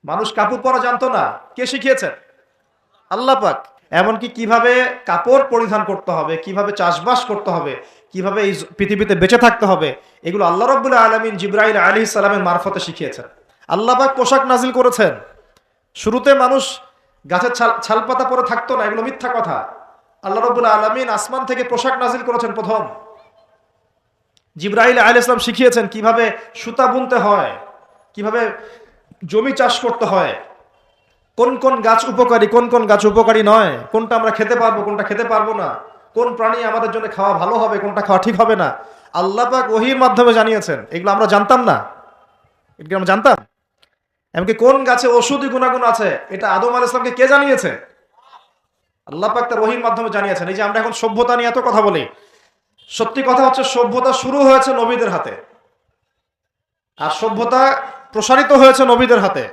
মানুষ কাপড় পরা জানতো না, কে শিখিয়েছেন? আল্লাহ পাক। এমনকি কিভাবে কাপড় পরিধান করতে হবে, কিভাবে চাষবাস করতে হবে, কিভাবে এই পৃথিবীতে বেঁচে থাকতে হবে, এগুলো আল্লাহ রাব্বুল আলামিন জিবরাইল আলাইহিস সালামের মারফতে শিখিয়েছেন। আল্লাহ পাক পোশাক নাজিল করেছেন। শুরুতে মানুষ গাছের ছালপাতা পরে থাকতো না, এগুলো মিথ্যা কথা। আল্লাহ রাব্বুল আলামিন আসমান থেকে পোশাক নাজিল করেছেন প্রথম। জিবরাইল আলাইহিস সালাম শিখিয়েছেন কিভাবে সুতা বুনতে হয়, কিভাবে জমি চাষ করতে হয়, কোন কোন গাছ উপকারী, কোন কোন গাছ উপকারী নয়, কোনটা আমরা খেতে পারবো, কোনটা খেতে পারবো না, কোন প্রাণী আমাদের জন্য খাওয়া ভালো হবে, কোনটা খাওয়া ঠিক হবে না, আল্লাহ পাক ওহীর মাধ্যমে জানিয়েছেন। এগুলো আমরা জানতাম না, এগুলো আমরা জানতাম। এমনকি কোন গাছে ঔষধি গুণাগুণ আছে, এটা আদম আলাইহিস সালামকে কে জানিয়েছে? আল্লাহ পাক তার ওহীর মাধ্যমে জানিয়েছেন। এই যে আমরা এখন সভ্যতা নিয়ে এত কথা বলি, সত্যি কথা হচ্ছে সভ্যতা শুরু হয়েছে নবীদের হাতে, আর সভ্যতা প্রসারিত হয়েছে নবীদের হাতে।